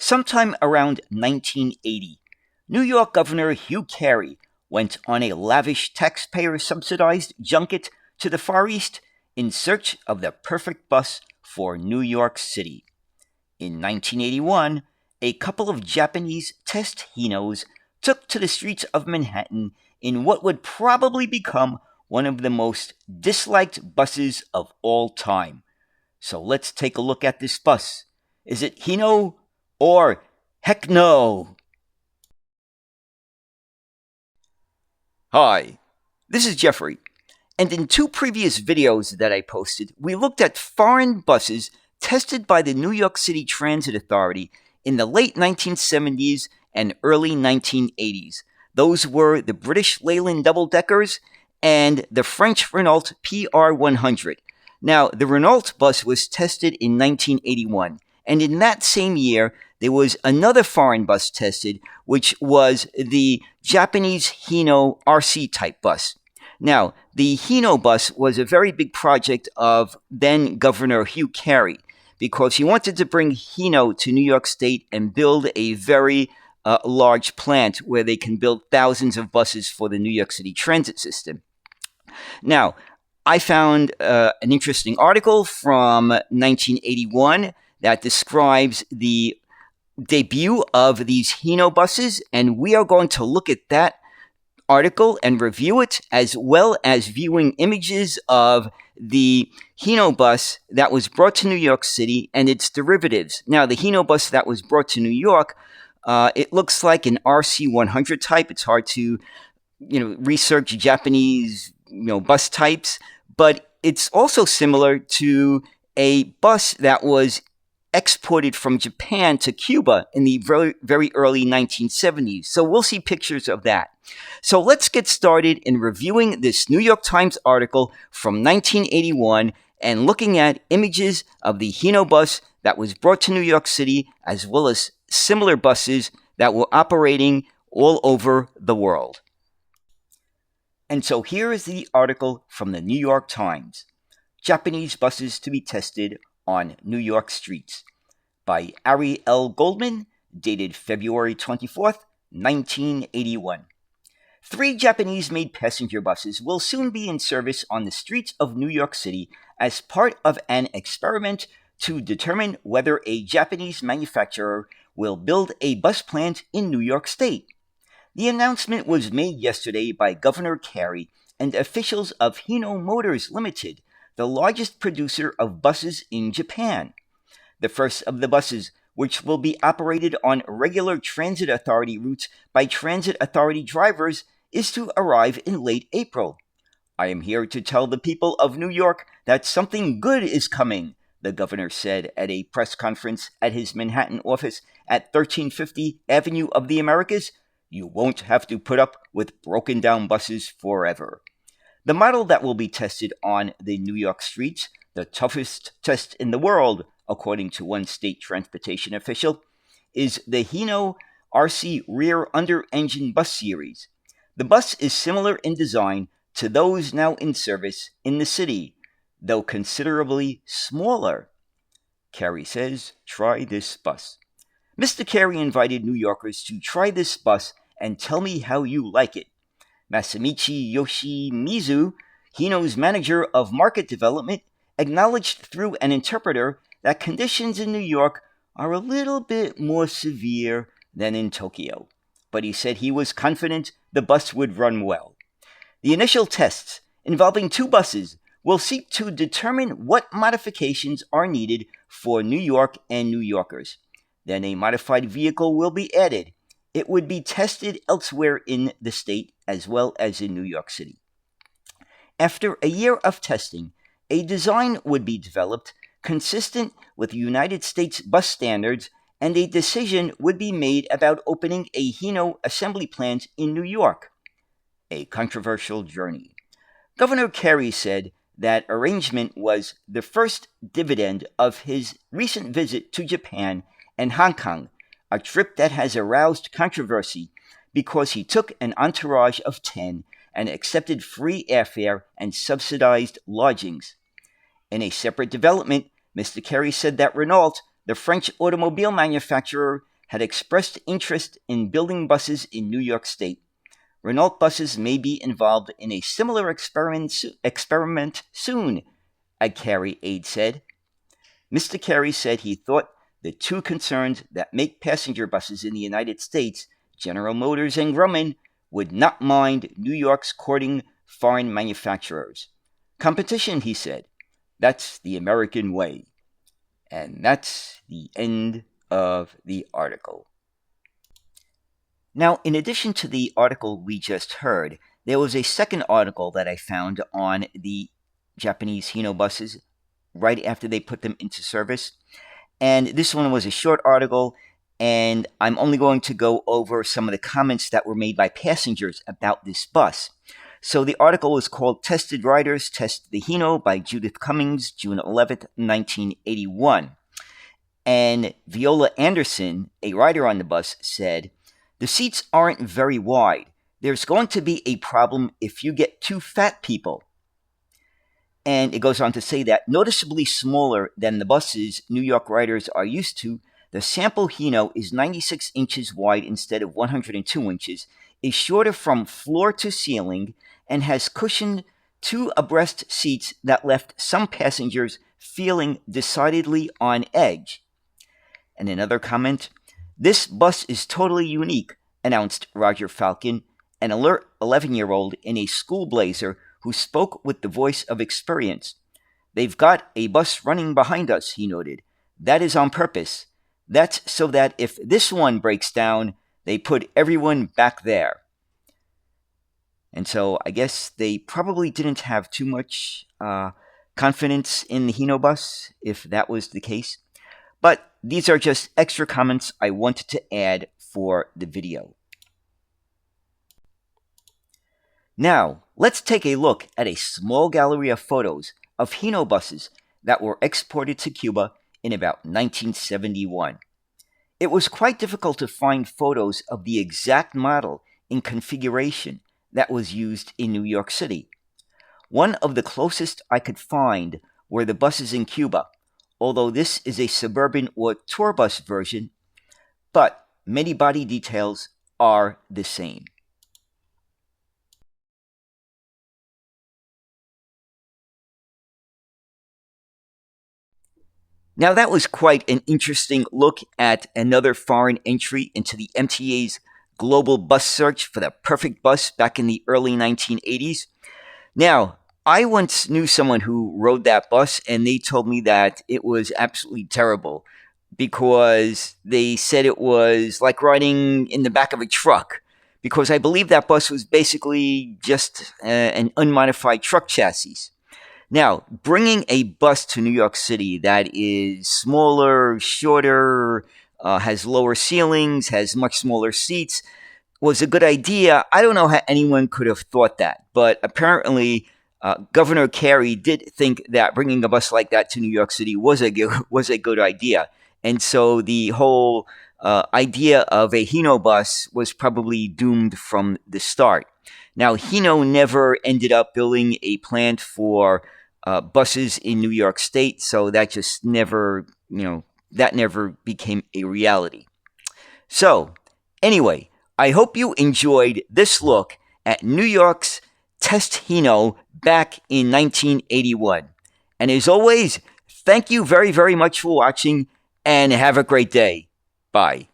Sometime around 1980, New York Governor Hugh Carey went on a lavish taxpayer-subsidized junket to the Far East in search of the perfect bus for New York City. In 1981, a couple of Japanese test Hinos took to the streets of Manhattan in what would probably become one of the most disliked buses of all time. So let's take a look at this bus. Is it Hino or heck no? Hi, this is Jeffrey, and in two previous videos that I posted, we looked at foreign buses tested by the New York City Transit Authority in the late 1970s and early 1980s. Those were the British Leyland double-deckers and the French Renault PR100. Now, the Renault bus was tested in 1981, and in that same year, there was another foreign bus tested, which was the Japanese Hino RC type bus. Now, the Hino bus was a very big project of then Governor Hugh Carey, because he wanted to bring Hino to New York State and build a very large plant where they can build thousands of buses for the New York City transit system. Now, I found an interesting article from 1981 that describes the debut of these Hino buses, and we are going to look at that article and review it, as well as viewing images of the Hino bus that was brought to New York City and its derivatives. Now, the Hino bus that was brought to New York, it looks like an RC100 type. It's hard to, research Japanese, bus types, but it's also similar to a bus that was exported from Japan to Cuba in the very, very early 1970s. So we'll see pictures of that. So let's get started in reviewing this New York Times article from 1981 and looking at images of the Hino bus that was brought to New York City, as well as similar buses that were operating all over the world. And so here is the article from the New York Times: Japanese buses to be tested on New York streets, by Ari L. Goldman, dated February 24th, 1981. 3 Japanese-made passenger buses will soon be in service on the streets of New York City as part of an experiment to determine whether a Japanese manufacturer will build a bus plant in New York State. The announcement was made yesterday by Governor Carey and officials of Hino Motors Limited, the largest producer of buses in Japan. The first of the buses, which will be operated on regular Transit Authority routes by Transit Authority drivers, is to arrive in late April. I am here to tell the people of New York that something good is coming, the governor said at a press conference at his Manhattan office at 1350 Avenue of the Americas. You won't have to put up with broken down buses forever. The model that will be tested on the New York streets, the toughest test in the world, according to one state transportation official, is the Hino RC rear under-engine bus series. The bus is similar in design to those now in service in the city, though considerably smaller. Carey says, "Try this bus." Mr. Carey invited New Yorkers to try this bus and tell me how you like it. Masamichi Yoshimizu, Hino's manager of market development, acknowledged through an interpreter that conditions in New York are a little bit more severe than in Tokyo, but he said he was confident the bus would run well. The initial tests, involving 2 buses, will seek to determine what modifications are needed for New York and New Yorkers. Then a modified vehicle will be added. It would be tested elsewhere in the state as well as in New York City. After a year of testing, a design would be developed consistent with United States bus standards, and a decision would be made about opening a Hino assembly plant in New York. A controversial journey. Governor Carey said that arrangement was the first dividend of his recent visit to Japan and Hong Kong, a trip that has aroused controversy because he took an entourage of 10 and accepted free airfare and subsidized lodgings. In a separate development, Mr. Carey said that Renault, the French automobile manufacturer, had expressed interest in building buses in New York State. Renault buses may be involved in a similar experiment soon, a Carey aide said. Mr. Carey said he thought the two concerns that make passenger buses in the United States, General Motors and Grumman, would not mind New York's courting foreign manufacturers. Competition, he said. That's the American way. And that's the end of the article. Now, in addition to the article we just heard, there was a second article that I found on the Japanese Hino buses right after they put them into service. And this one was a short article, and I'm only going to go over some of the comments that were made by passengers about this bus. So the article was called Tested Riders Test the Hino by Judith Cummings, June 11th, 1981. And Viola Anderson, a rider on the bus, said, "The seats aren't very wide. There's going to be a problem if you get two fat people." And it goes on to say that noticeably smaller than the buses New York riders are used to, the sample Hino is 96 inches wide instead of 102 inches, is shorter from floor to ceiling, and has cushioned two abreast seats that left some passengers feeling decidedly on edge. And another comment, "This bus is totally unique," announced Roger Falcon, an alert 11-year-old in a school blazer who spoke with the voice of experience. "They've got a bus running behind us," he noted. "That is on purpose. That's so that if this one breaks down, they put everyone back there." And so I guess they probably didn't have too much confidence in the Hino bus, if that was the case. But these are just extra comments I wanted to add for the video. Now, let's take a look at a small gallery of photos of Hino buses that were exported to Cuba in about 1971. It was quite difficult to find photos of the exact model and configuration that was used in New York City. One of the closest I could find were the buses in Cuba, although this is a suburban or tour bus version, but many body details are the same. Now that was quite an interesting look at another foreign entry into the MTA's global bus search for the perfect bus back in the early 1980s. Now, I once knew someone who rode that bus, and they told me that it was absolutely terrible because they said it was like riding in the back of a truck, because I believe that bus was basically just an unmodified truck chassis. Now, bringing a bus to New York City that is smaller, shorter, has lower ceilings, has much smaller seats, was a good idea. I don't know how anyone could have thought that, but apparently Governor Carey did think that bringing a bus like that to New York City was a good idea. And so the whole idea of a Hino bus was probably doomed from the start. Now, Hino never ended up building a plant for buses in New York State, so that just never became a reality. So, anyway, I hope you enjoyed this look at New York's Test Hino back in 1981. And as always, thank you very, very much for watching, and have a great day. Bye.